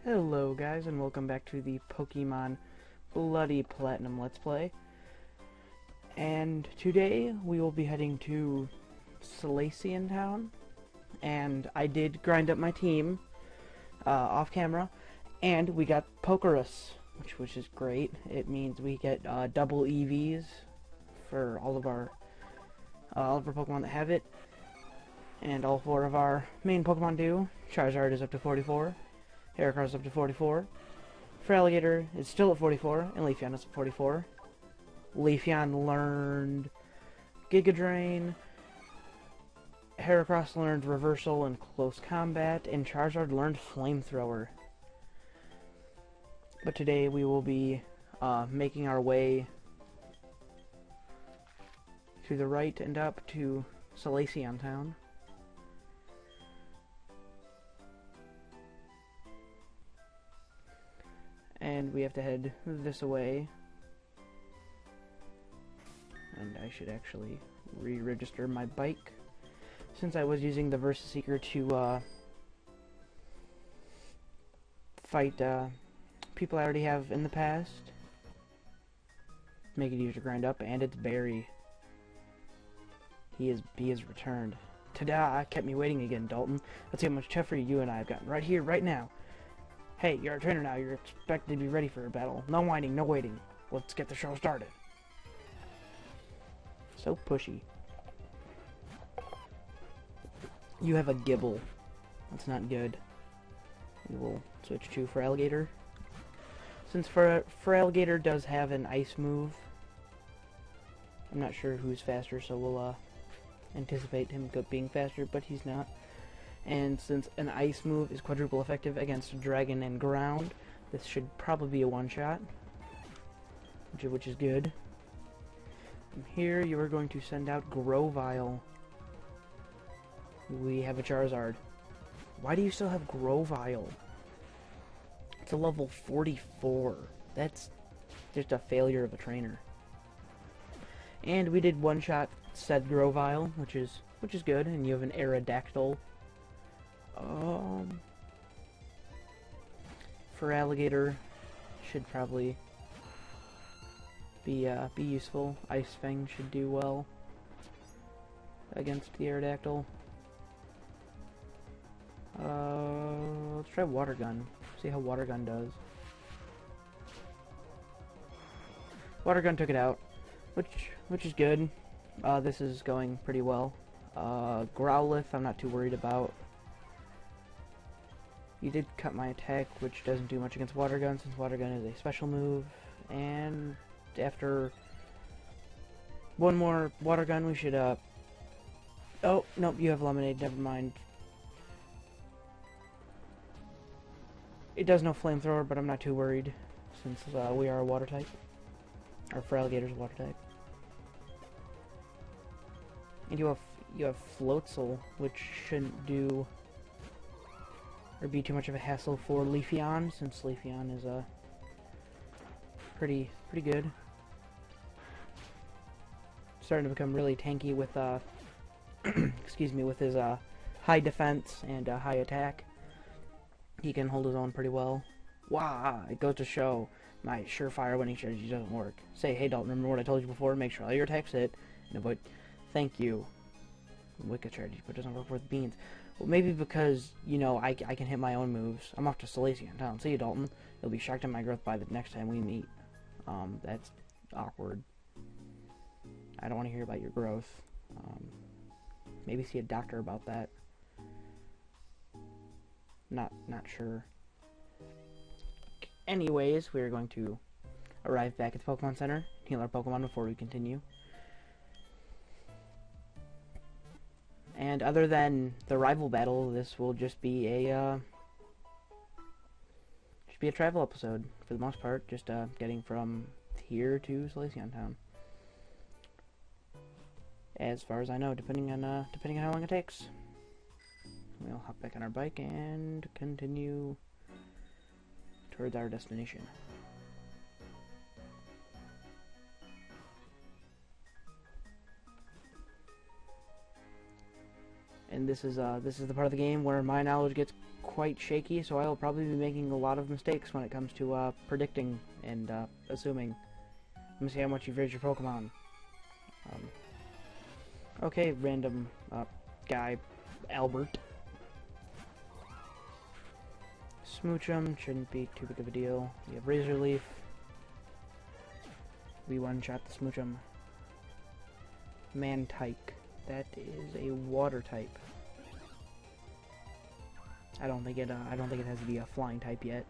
Hello guys, and welcome back to the Pokemon Bloody Platinum Let's Play. And today we will be heading to Solaceon Town. And I did grind up my team off camera, and we got Pokerus, which is great. It means we get double EVs for all of our Pokemon that have it, and all 4 of our main Pokemon do. Charizard is up to 44. Heracross is up to 44. Feraligatr is still at 44, and Leafeon is at 44. Leafeon learned Giga Drain. Heracross learned Reversal and Close Combat, and Charizard learned Flamethrower. But today we will be making our way to the right and up to Solaceon Town. And we have to head this way. And I should actually re-register my bike, since I was using the Versus Seeker to fight people I already have in the past. Make it easier to grind up, and it's Barry. He is returned. Ta-da! Kept me waiting again, Dalton. Let's see how much tougher you and I have gotten right here, right now. Hey, you're a trainer now. You're expected to be ready for a battle. No whining, no waiting. Let's get the show started. So pushy. You have a Gibble. That's not good. We will switch to Feraligatr. Since Feraligatr does have an ice move, I'm not sure who's faster, so we'll anticipate him being faster, but he's not. And since an ice move is quadruple effective against dragon and ground, this should probably be a one-shot, which is good. From here, you are going to send out Grovyle. We have a Charizard. Why do you still have Grovyle? It's a level 44. That's just a failure of a trainer. And we did one-shot said Grovyle, which is good. And you have an Aerodactyl. Feraligatr should probably be useful. Ice Fang should do well against the Aerodactyl. Let's try Water Gun. See how Water Gun does. Water Gun took it out, which is good. This is going pretty well. Growlithe, I'm not too worried about. You did cut my attack, which doesn't do much against Water Gun, since Water Gun is a special move. And after one more Water Gun, we should, oh, nope, you have Lemonade, never mind. It does no Flamethrower, but I'm not too worried, since we are a Water type. Our Feraligator's a Water type. And you have Floatzel, which shouldn't do or be too much of a hassle for Leafeon, since Leafeon is pretty good. Starting to become really tanky with excuse me, with his high defense and high attack. He can hold his own pretty well. Wow, it goes to show my surefire winning strategy doesn't work. Say, hey Dalton, remember what I told you before? Make sure all your attacks hit and avoid. Thank you. Wicked strategy, but it doesn't work with beans. Well, maybe because, you know, I can hit my own moves. I'm off to Solaceon Town. See you, Dalton. You'll be shocked at my growth by the next time we meet. That's awkward. I don't want to hear about your growth. Maybe see a doctor about that. Not sure. Anyways, we are going to arrive back at the Pokemon Center, heal our Pokemon before we continue. And other than the rival battle, this will just be a travel episode for the most part, just getting from here to Solaceon Town. As far as I know, depending on how long it takes. We'll hop back on our bike and continue towards our destination. and this is the part of the game where my knowledge gets quite shaky, so I will probably be making a lot of mistakes when it comes to predicting and assuming. Let me see how much you've raised your Pokemon. Okay, random guy, Albert. Smoochum shouldn't be too big of a deal. We have Razor Leaf. We one-shot the Smoochum. Mantike. That is a water type. I don't think it has to be a flying type yet.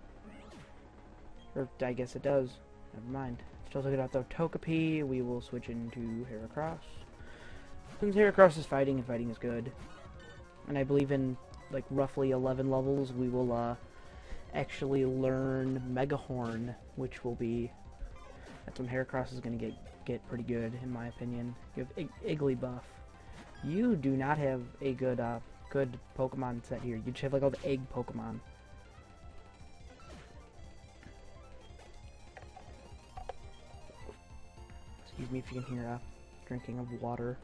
Or I guess it does. Never mind. Still took it out though. Togepi. We will switch into Heracross. Since Heracross is fighting, and fighting is good, and I believe in like roughly 11 levels, we will actually learn Mega Horn, which will be, that's when Heracross is gonna get pretty good in my opinion. You have Igglybuff. You do not have a good good Pokemon set here. You just have like all the egg Pokemon. Excuse me if you can hear drinking of water.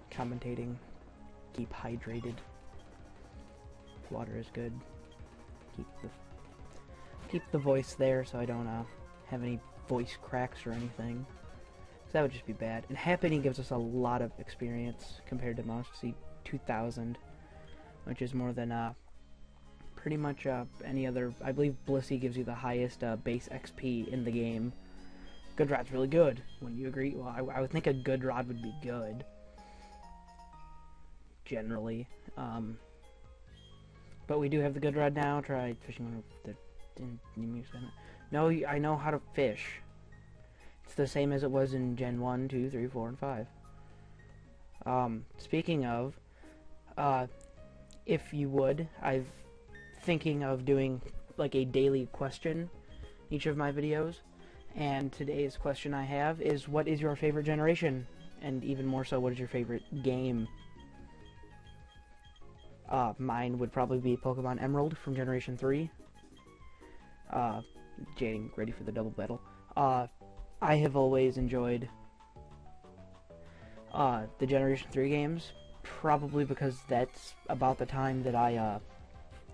Commentating. Keep hydrated. Water is good. Keep the voice there so I don't have any voice cracks or anything. So that would just be bad. And Happening gives us a lot of experience compared to most. See, 2,000, which is more than pretty much any other. I believe Blissey gives you the highest base XP in the game. Good Rod's really good. Wouldn't you agree? Well, I would think a good Rod would be good. Generally. But we do have the good Rod now. Try fishing with the... No, I know how to fish. It's the same as it was in Gen 1, 2, 3, 4, and 5. Speaking of, if you would, I'm thinking of doing like a daily question each of my videos. And today's question I have is, what is your favorite generation? And even more so, what is your favorite game? Mine would probably be Pokemon Emerald from Generation 3. Getting ready for the double battle. I have always enjoyed the Generation 3 games, probably because that's about the time that I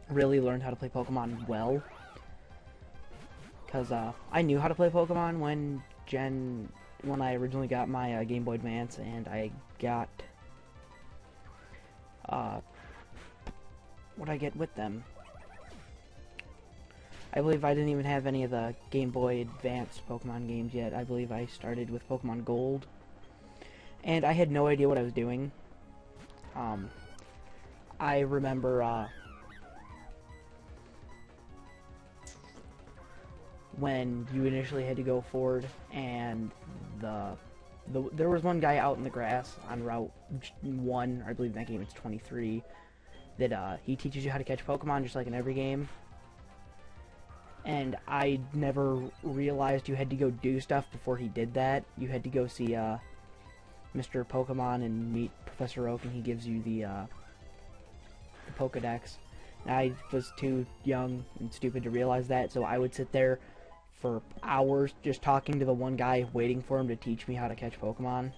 really learned how to play Pokemon well. Because I knew how to play Pokemon when I originally got my Game Boy Advance, and I got what I get with them. I believe I didn't even have any of the Game Boy Advance Pokemon games yet. I believe I started with Pokemon Gold, and I had no idea what I was doing. I remember when you initially had to go forward, and there was one guy out in the grass on Route 1, or I believe in that game it's 23, that he teaches you how to catch Pokemon just like in every game. And I never realized you had to go do stuff before he did that. You had to go see Mr. Pokemon and meet Professor Oak, and he gives you the Pokedex. And I was too young and stupid to realize that, so I would sit there for hours just talking to the one guy, waiting for him to teach me how to catch Pokemon.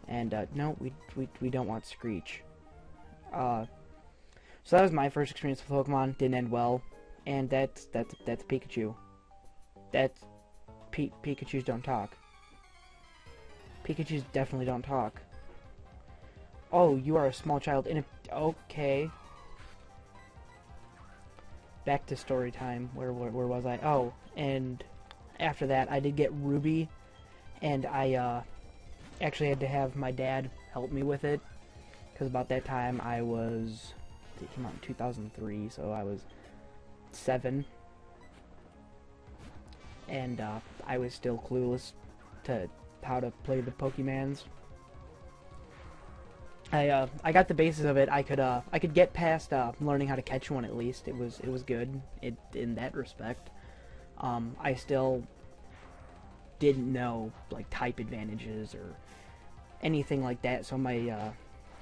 And no, we don't want Screech. So that was my first experience with Pokemon. Didn't end well. And that's Pikachu. Pikachus don't talk. Pikachus definitely don't talk. Oh, you are a small child in a... Okay. Back to story time. Where was I? Oh, and after that, I did get Ruby, and I actually had to have my dad help me with it, because about that time I was... It came out in 2003, so I was 7, and I was still clueless to how to play the Pokemans. I got the basis of it. I could get past learning how to catch one at least. It was good in that respect. I still didn't know like type advantages or anything like that. So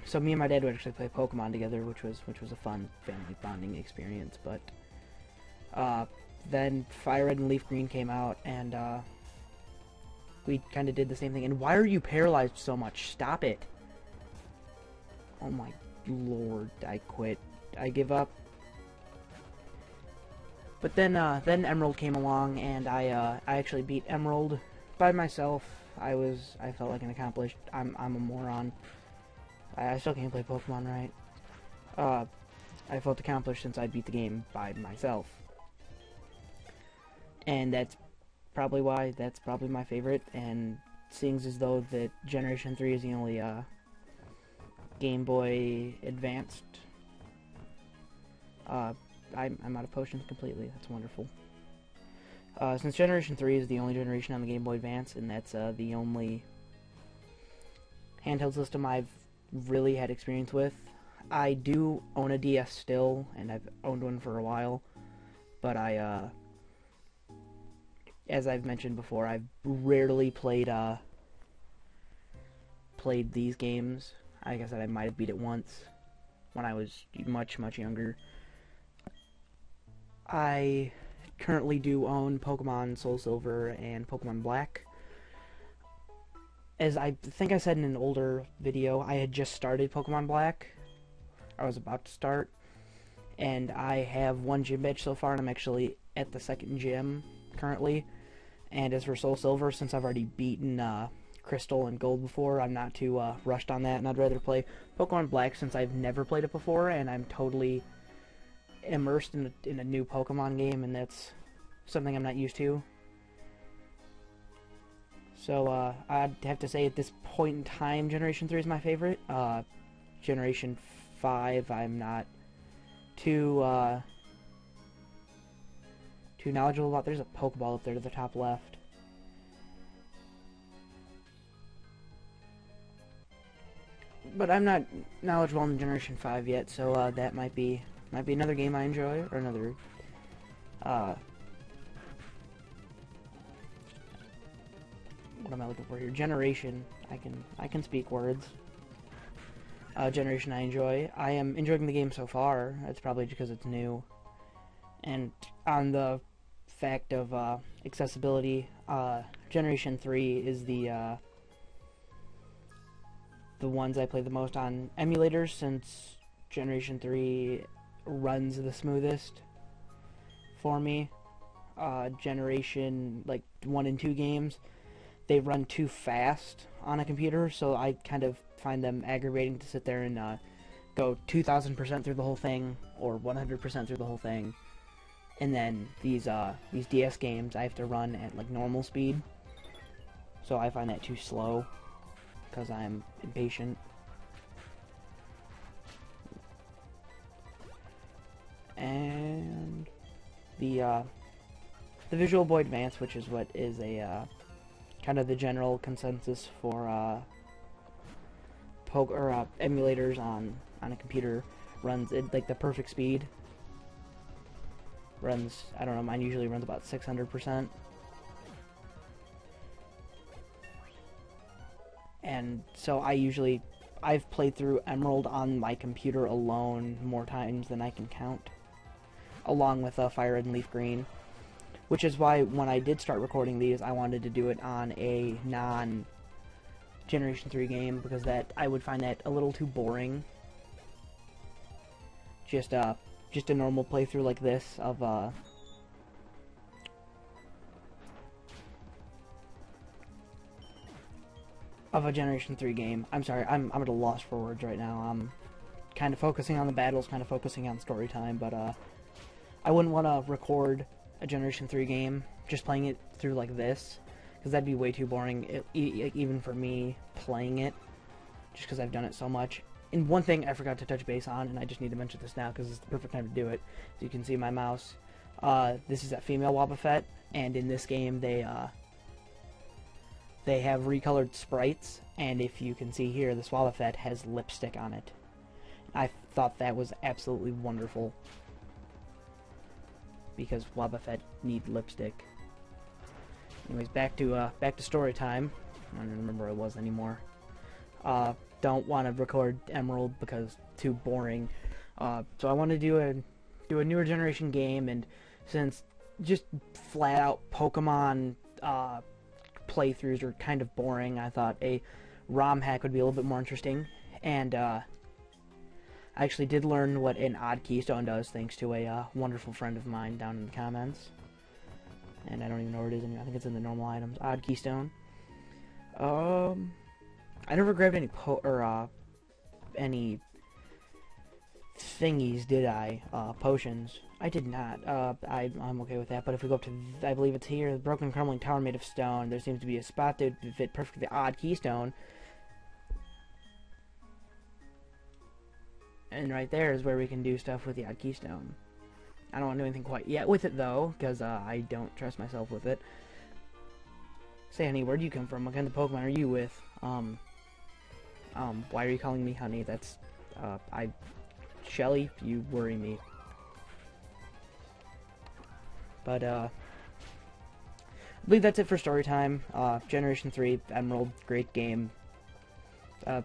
so me and my dad would actually play Pokemon together, which was a fun family bonding experience. But then Fire Red and Leaf Green came out, and we kind of did the same thing. And why are you paralyzed so much? Stop it. Oh my lord, I quit. I give up. But then Emerald came along, and I actually beat Emerald by myself. I felt like an accomplished. I'm a moron. I still can't play Pokemon right. I felt accomplished since I beat the game by myself. And that's probably why that's probably my favorite, and seeing as though that Generation 3 is the only Game Boy Advanced, I'm out of potions completely. That's wonderful. Since Generation 3 is the only generation on the Game Boy Advance, and that's the only handheld system I've really had experience with, I do own a DS still, and I've owned one for a while, but as I've mentioned before, I've rarely played these games. Like I said, I might have beat it once when I was much younger. I currently do own Pokemon Soul Silver and Pokemon Black. As I think I said in an older video, I had just started Pokemon Black. I was about to start, and I have one gym badge so far, and I'm actually at the second gym currently. And as for Soul Silver, since I've already beaten Crystal and Gold before, I'm not too rushed on that, and I'd rather play Pokemon Black since I've never played it before, and I'm totally immersed in a new Pokemon game, and that's something I'm not used to. So I'd have to say at this point in time, Generation 3 is my favorite. Generation 5, I'm not too knowledgeable about. There's a Pokeball up there to the top left. But I'm not knowledgeable in Generation 5 yet, so that might be another game I enjoy, or another what am I looking for here? Generation. I can speak words. Generation I enjoy. I am enjoying the game so far. It's probably because it's new. And on the fact of accessibility, Generation 3 is the ones I play the most on emulators, since Generation 3 runs the smoothest for me. Generation, like, 1 and 2 games, they run too fast on a computer, so I kind of find them aggravating to sit there and go 2,000% through the whole thing, or 100% through the whole thing. And then these DS games I have to run at like normal speed, so I find that too slow because I'm impatient. And the Visual Boy Advance, which is what is a kind of the general consensus for emulators on a computer, runs at like the perfect speed. Runs, I don't know, mine usually runs about 600%. And so I've played through Emerald on my computer alone more times than I can count, along with Fire Red and Leaf Green, which is why when I did start recording these, I wanted to do it on a non-Generation 3 game, because I would find that a little too boring. Just a normal playthrough like this of a Generation 3 game. I'm sorry, I'm at a loss for words right now. I'm kind of focusing on the battles, kind of focusing on story time, but I wouldn't want to record a Generation 3 game just playing it through like this, because that'd be way too boring, even for me playing it, just because I've done it so much. And one thing I forgot to touch base on, and I just need to mention this now because it's the perfect time to do it. As you can see my mouse, this is a female Wobbuffet, and in this game they have recolored sprites, and if you can see here, this Wobbuffet has lipstick on it. I thought that was absolutely wonderful, because Wobbuffet need lipstick. Anyways, back to story time. I don't remember where I was anymore. Don't want to record Emerald because too boring. So I want to do a newer generation game, and since just flat out Pokemon playthroughs are kind of boring, I thought a ROM hack would be a little bit more interesting. And I actually did learn what an odd keystone does thanks to a wonderful friend of mine down in the comments. And I don't even know where it is anymore. I think it's in the normal items. Odd keystone. I never grabbed any any thingies, did I? Potions. I did not. I'm okay with that. But if we go up to, I believe it's here, the broken crumbling tower made of stone, there seems to be a spot that would fit perfectly the odd keystone. And right there is where we can do stuff with the odd keystone. I don't want to do anything quite yet with it, though, because I don't trust myself with it. Say, honey, where'd you come from? What kind of Pokemon are you with? Why are you calling me honey? That's, Shelly, you worry me. But, I believe that's it for story time. Generation 3, Emerald, great game.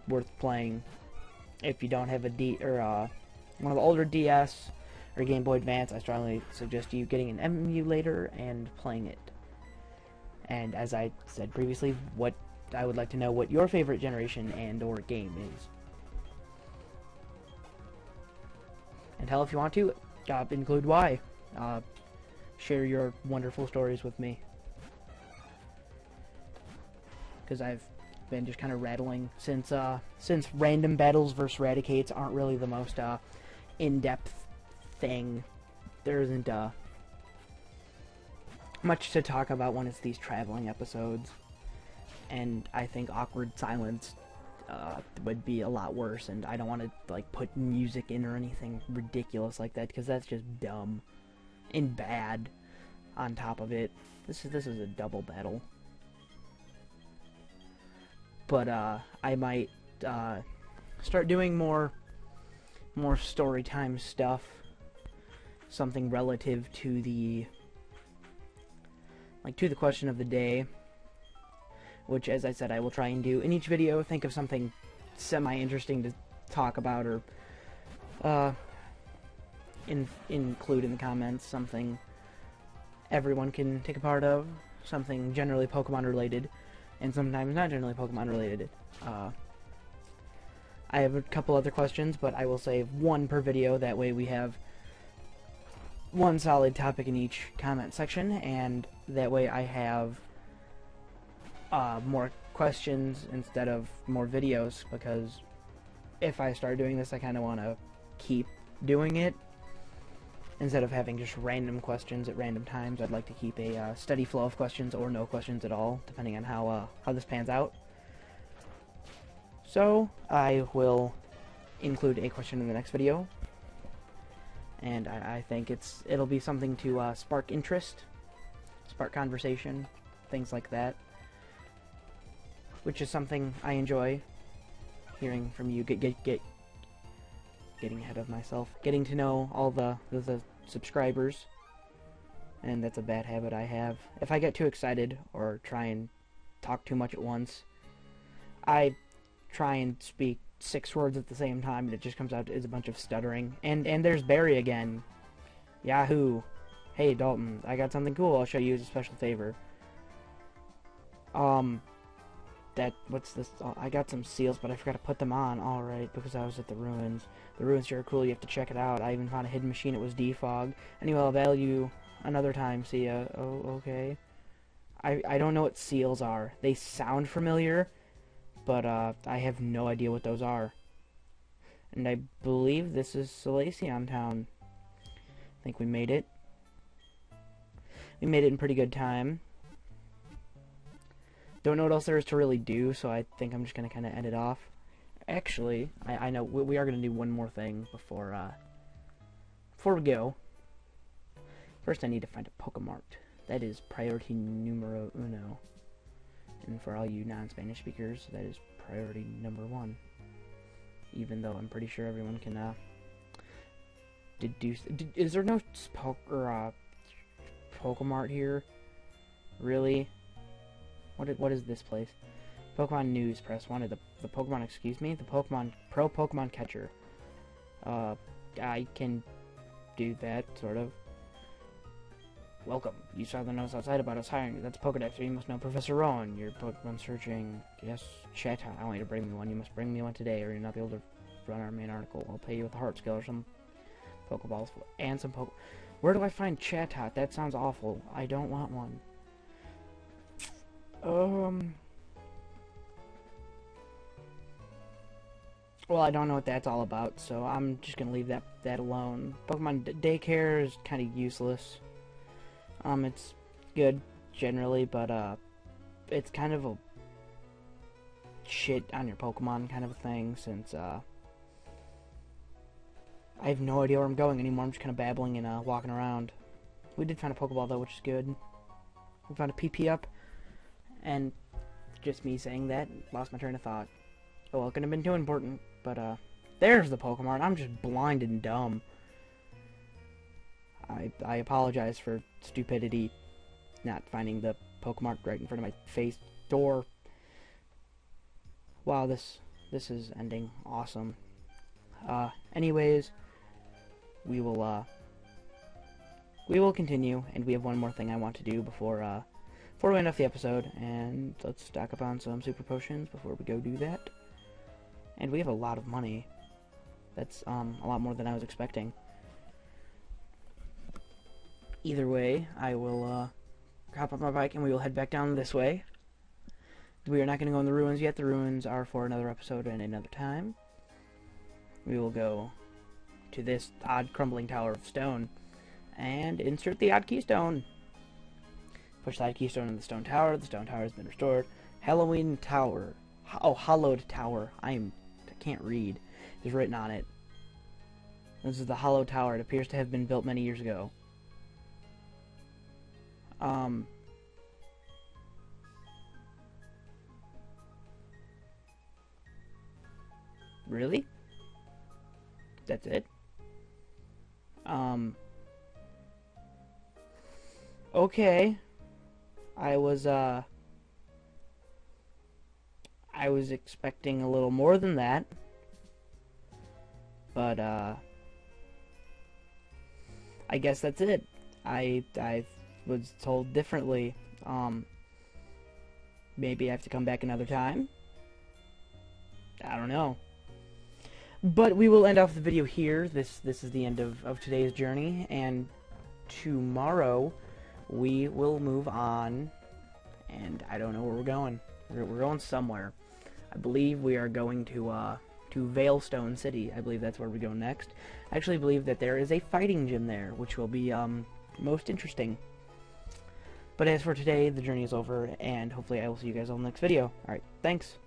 Worth playing. If you don't have a one of the older DS or Game Boy Advance, I strongly suggest you getting an emulator and playing it. And as I said previously, I would like to know what your favorite generation and or game is. And hell, if you want to, include why. Share your wonderful stories with me. Because I've been just kind of rattling since random battles versus Raticates aren't really the most in-depth thing. There isn't much to talk about when it's these traveling episodes, and I think awkward silence would be a lot worse, and I don't want to like put music in or anything ridiculous like that, because that's just dumb and bad. On top of it, this is a double battle. But I might start doing more story time stuff, something relative to the question of the day, which, as I said, I will try and do in each video. Think of something semi-interesting to talk about, or include in the comments, something everyone can take a part of, something generally Pokemon related, and sometimes not generally Pokemon related. I have a couple other questions, but I will save one per video, that way we have one solid topic in each comment section, and that way I have more questions instead of more videos, because if I start doing this, I kind of want to keep doing it. Instead of having just random questions at random times, I'd like to keep a steady flow of questions, or no questions at all, depending on how this pans out. So, I will include a question in the next video, and I think it'll be something to spark interest, spark conversation, things like that, which is something I enjoy hearing from you. Getting ahead of myself, getting to know all the subscribers, and that's a bad habit I have. If I get too excited or try and talk too much at once, I try and speak 6 words at the same time, and it just comes out as a bunch of stuttering. And there's Barry again. Yahoo! Hey Dalton, I got something cool I'll show you as a special favor. What's this? I got some seals, but I forgot to put them on. Alright, because I was at the ruins. The ruins sure are cool, you have to check it out. I even found a hidden machine, it was defog. Anyway, I'll value another time, see ya. Oh, okay. I don't know what seals are. They sound familiar, but I have no idea what those are. And I believe this is Solaceon Town. I think we made it. We made it in pretty good time. Don't know what else there is to really do, so I think I'm just going to kind of end it off. Actually, I know we are going to do one more thing before we go. First, I need to find a Pokemart. That is priority numero uno. And for all you non-Spanish speakers, that is priority number 1. Even though I'm pretty sure everyone can deduce. Is there no Pokemart here? Really? What is this place? Pokemon News, press 1. The Pokemon, excuse me? The Pokemon, Pro Pokemon Catcher. I can do that, sort of. Welcome. You saw the notice outside about us hiring you. That's Pokedex, or you must know Professor Rowan. You're Pokemon searching. Yes, chat. I want you to bring me one. You must bring me one today, or you'll not be able to run our main article. I'll pay you with a heart skill or some Pokeballs and some Where do I find Chatot? That sounds awful. I don't want one. Well, I don't know what that's all about, so I'm just gonna leave that alone. Pokemon daycare is kind of useless. It's good generally, but it's kind of a shit on your Pokemon kind of a thing, since I have no idea where I'm going anymore. I'm just kind of babbling and walking around. We did find a Pokeball though, which is good. We found a PP up, and just me saying that, lost my train of thought. Oh well, it couldn't have been too important, but there's the Pokemon. I'm just blind and dumb. I apologize for stupidity, not finding the Pokemon right in front of my face door. Wow, this is ending awesome. Anyways, we will continue, and we have one more thing I want to do before we end off the episode, and let's stock up on some super potions before we go do that. And we have a lot of money. That's a lot more than I was expecting. Either way, I will hop on my bike and we will head back down this way. We are not going to go in the ruins yet. The ruins are for another episode and another time. We will go to this odd crumbling tower of stone and insert the odd keystone. Push the odd keystone in the stone tower. The stone tower has been restored. Halloween Tower. Oh, Hollowed Tower. I can't read. It's written on it. This is the Hollow Tower. It appears to have been built many years ago. Really? That's it? Okay. I was expecting a little more than that. But, I guess that's it. I was told differently. Maybe I have to come back another time? I don't know. But we will end off the video here. This is the end of today's journey, and tomorrow we will move on, and I don't know where we're going. We're going somewhere. I believe we are going to Veilstone City. I believe that's where we go next. I actually believe that there is a fighting gym there, which will be most interesting. But as for today, the journey is over, and hopefully I will see you guys on the next video. Alright, thanks.